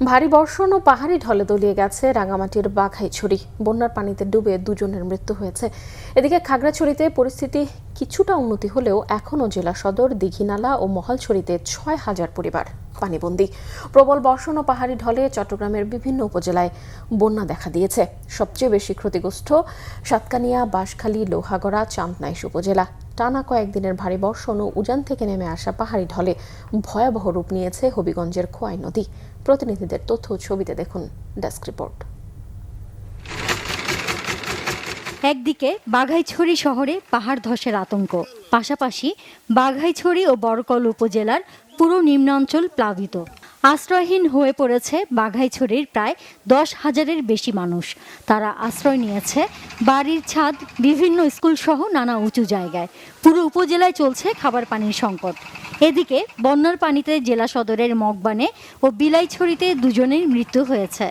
ভারী বর্ষণ ও পাহাড়ি ঢলে তলিয়ে গেছে রাঙামাটির বাঘাইছড়ি। বন্যার পানিতে ডুবে দুজনের মৃত্যু হয়েছে। এদিকে খাগড়াছড়িতে পরিস্থিতি কিছুটা উন্নতি হলেও এখনও জেলা সদর, দীঘিনালা ও মহালছড়িতে ৬,০০০ পরিবার পানিবন্দী। প্রবল বর্ষণ ও পাহাড়ি ঢলে চট্টগ্রামের বিভিন্ন উপজেলায় বন্যা দেখা দিয়েছে। সবচেয়ে বেশি ক্ষতিগ্রস্ত সাতকানিয়া, বাঁশখালী, লোহাগড়া, চান্দনাইশ উপজেলা। টানা কয়েকদিনের ভারী বর্ষণ ও উজান থেকে নেমে আসা পাহাড়ি ঢলে ভয়াবহ রূপ নিয়েছে হবিগঞ্জের খোয়াই নদী। প্রতিনিধিদের তথ্য ছবিতে দেখুন ডেস্ক রিপোর্ট। একদিকে বাঘাইছড়ি শহরে পাহাড় ধসের আতঙ্ক, পাশাপাশি বাঘাইছড়ি ও বরকল উপজেলার পুরো নিম্নাঞ্চল প্লাবিত। আশ্রয়হীন হয়ে পড়েছে বাঘাইছড়ির প্রায় 10,000-এর বেশি মানুষ। তারা আশ্রয় নিয়েছে বাড়ির ছাদ, বিভিন্ন স্কুল সহ নানা উঁচু জায়গায়। পুরো উপজেলায় চলছে খাবার পানির সংকট। এদিকে বন্যার পানিতে জেলা সদরের মগবানে ও বিলাইছড়িতে দুজনের মৃত্যু হয়েছে।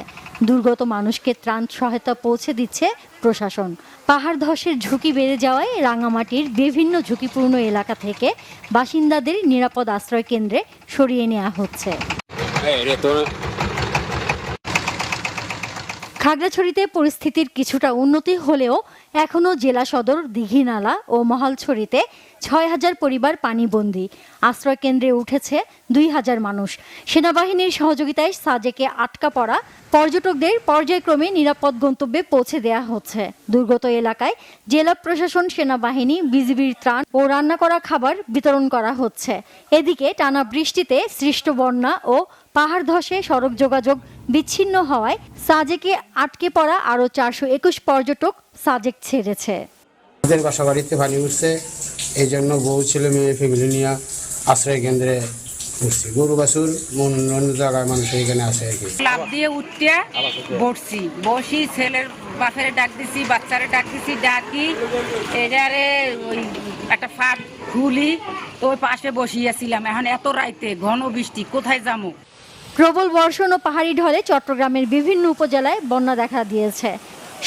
দুর্গত মানুষকে ত্রাণ সহায়তা পৌঁছে দিচ্ছে প্রশাসন। পাহাড় ধসের ঝুঁকি বেড়ে যাওয়ায় রাঙামাটির বিভিন্ন ঝুঁকিপূর্ণ এলাকা থেকে বাসিন্দাদের নিরাপদ আশ্রয় কেন্দ্রে সরিয়ে নেওয়া হচ্ছে। খাগড়াছড়িতে পরিস্থিতির কিছুটা উন্নতি হলেও এখনও জেলা সদর, দীঘিনালা ও মহালছড়িতে ৬,০০০ পরিবার পানিবন্দী। আশ্রয় কেন্দ্রে উঠেছে ২,০০০ মানুষ। সেনাবাহিনীর সহযোগিতায় সাজেকে আটকা পড়া পর্যটকদের পর্যায়ক্রমে নিরাপদ গন্তব্যে পৌঁছে দেওয়া হচ্ছে। দুর্গত এলাকায় জেলা প্রশাসন, সেনাবাহিনী, বিজিবির ত্রাণ ও রান্না করা খাবার বিতরণ করা হচ্ছে। এদিকে টানা বৃষ্টিতে সৃষ্ট বন্যা ও পাহাড় ধসে সড়ক যোগাযোগ বিচ্ছিন্ন হওয়ায় সাজেকে আটকে পড়া আরও ৪২১ পর্যটক সাজেক ছেড়েছে। বাসা বাড়িতে পানি উঠছে, এই জন্য বউ ছেলে মেয়ে ফ্যামিলি নিয়ে আশ্রয় কেন্দ্রে উঠছি। গরু বাছুর অন্য জায়গায় মানুষ এখানে আসে আর কি। লাভ দিয়ে উঠতে বসি ছেলের বাপের ডাক দিছি, বাচ্চারে ডাক দিছি, ডাকি এটারে ওই একটা ফাঁক খুলি ওই পাশে বসিয়েছিলাম। এখন এত রাইতে ঘন বৃষ্টি, কোথায় যাবো? প্রবল বর্ষণ ও পাহাড়ি ঢলে চট্টগ্রামের বিভিন্ন উপজেলায় বন্যা দেখা দিয়েছে।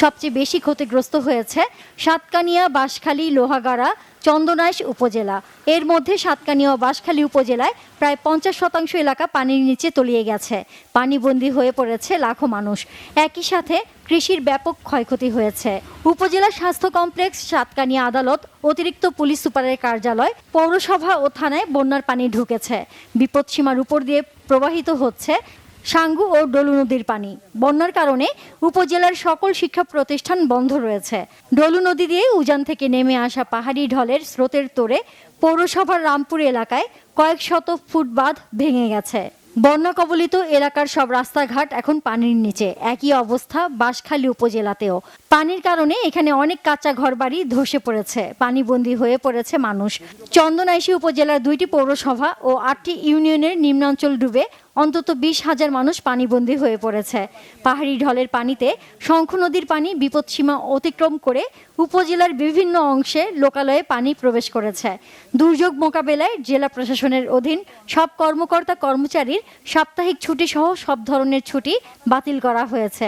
সবচেয়ে বেশি ক্ষতিগ্রস্ত হয়েছে সাতকানিয়া, বাঁশখালী, লোহাগাড়া, চন্দনাইশ উপজেলা। এর মধ্যে সাতকানিয়া ও বাঁশখালী উপজেলায় প্রায় ৫০% এলাকা পানির নিচে তলিয়ে গেছে। পানিবন্দী হয়ে পড়েছে লাখো মানুষ। একই সাথে কৃষির ব্যাপক ক্ষয়ক্ষতি হয়েছে। উপজেলা স্বাস্থ্য কমপ্লেক্স, সাতকানিয়া আদালত, অতিরিক্ত পুলিশ সুপারের কার্যালয়, পৌরসভা ও থানায় বন্যার পানি ঢুকেছে। বিপদসীমার উপর দিয়ে প্রবাহিত হচ্ছে সাঙ্গু ও ডলু নদীর পানি। বন্যার কারণে উপজেলার সকল শিক্ষা প্রতিষ্ঠান বন্ধ রয়েছে। ডলু নদী দিয়ে উজান থেকে নেমে আসা পাহাড়ি ঢলের স্রোতের তোড়ে পৌরসভার রামপুর এলাকায় কয়েক শত ফুট বাঁধ ভেঙে গেছে। বন্যা কবলিত এলাকার সব রাস্তাঘাট এখন পানির নিচে। একই অবস্থা বাঁশখালী উপজেলাতেও। পানির কারণে এখানে অনেক কাঁচা ঘরবাড়ি ধসে পড়েছে। পানিবন্দী হয়ে পড়েছে মানুষ। চন্দনাইশী উপজেলার 2টি পৌরসভা ও 8টি ইউনিয়নের নিম্নাঞ্চল ডুবে অন্তত 20,000 মানুষ পানিবন্দী হয়ে পড়েছে। পাহাড়ি ঢলের পানিতে শঙ্খ নদীর পানি বিপদসীমা অতিক্রম করে উপজেলার বিভিন্ন অংশে লোকালয়ে পানি প্রবেশ করেছে। দুর্যোগ মোকাবেলায় জেলা প্রশাসনের অধীন সব কর্মকর্তা কর্মচারীর সাপ্তাহিক ছুটি সহ সব ধরনের ছুটি বাতিল করা হয়েছে।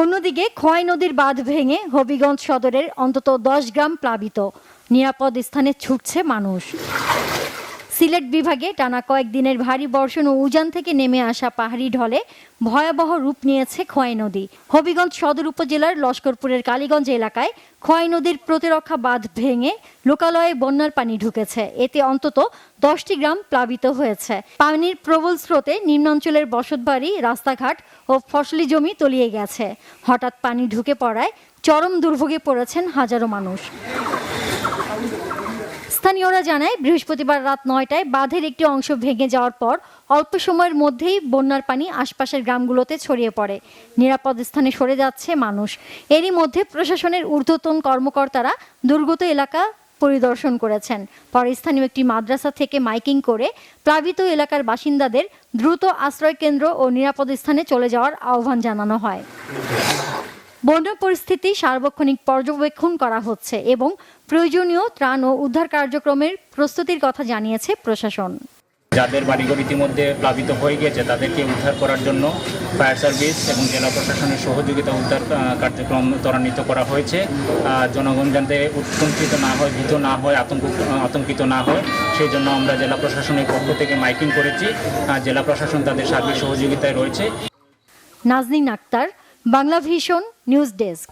অন্যদিকে খোয়াই নদীর বাঁধ ভেঙে হবিগঞ্জ সদরের অন্তত 10 গ্রাম প্লাবিত। নিরাপদ স্থানে ছুটছে মানুষ। সিলেট বিভাগে টানা কয়েকদিনের ভারী বর্ষণ ও উজান থেকে নেমে আসা পাহাড়ি ঢলে ভয়াবহ রূপ নিয়েছে খোয়াই নদী। হবিগঞ্জ সদর উপজেলার লস্করপুরের কালীগঞ্জ এলাকায় খোয়াই নদীর প্রতিরক্ষা বাঁধ ভেঙে লোকালয়ে বন্যার পানি ঢুকেছে। এতে অন্তত 10টি গ্রাম প্লাবিত হয়েছে। পানির প্রবল স্রোতে নিম্নাঞ্চলের বসতবাড়ি, রাস্তাঘাট ও ফসলি জমি তলিয়ে গেছে। হঠাৎ পানি ঢুকে পড়ায় চরম দুর্ভোগে পড়েছেন হাজারো মানুষ। স্থানীয়রা জানায়, বৃহস্পতিবার রাত 9টায় বাঁধের একটি অংশ ভেঙে যাওয়ার পর অল্প সময়ের মধ্যেই বন্যার পানি আশপাশের গ্রামগুলোতে ছড়িয়ে পড়ে। নিরাপদ স্থানে সরে যাচ্ছে মানুষ। এরই মধ্যে প্রশাসনের ঊর্ধ্বতন কর্মকর্তারা দুর্গত এলাকা পরিদর্শন করেছেন। পরে স্থানীয় একটি মাদ্রাসা থেকে মাইকিং করে প্লাবিত এলাকার বাসিন্দাদের দ্রুত আশ্রয় কেন্দ্র ও নিরাপদ স্থানে চলে যাওয়ার আহ্বান জানানো হয়। বন্যা পরিস্থিতি সার্বক্ষণিক পর্যবেক্ষণ করা হচ্ছে এবং প্রয়োজনীয় ত্রাণ ও উদ্ধার কার্যক্রমের প্রস্তুতির কথা জানিয়েছে প্রশাসন। যাদের বাড়িঘর ইতিমধ্যে প্লাবিত হয়ে গিয়েছে তাদেরকে উদ্ধার করার জন্য ফায়ার সার্ভিস এবং জেলা প্রশাসনের সহযোগিতা উদ্ধার কার্যক্রম ত্বরান্বিত করা হয়েছে। জনগণ যাতে উৎকণ্ঠিত না হয়, ভীত না হয়, আতঙ্কিত না হয় সেই জন্য আমরা জেলা প্রশাসনের পক্ষ থেকে মাইকিং করেছি। জেলা প্রশাসন তাদের সার্বিক সহযোগিতায় রয়েছে। Nazneen Akter, Bangla Vision news desk.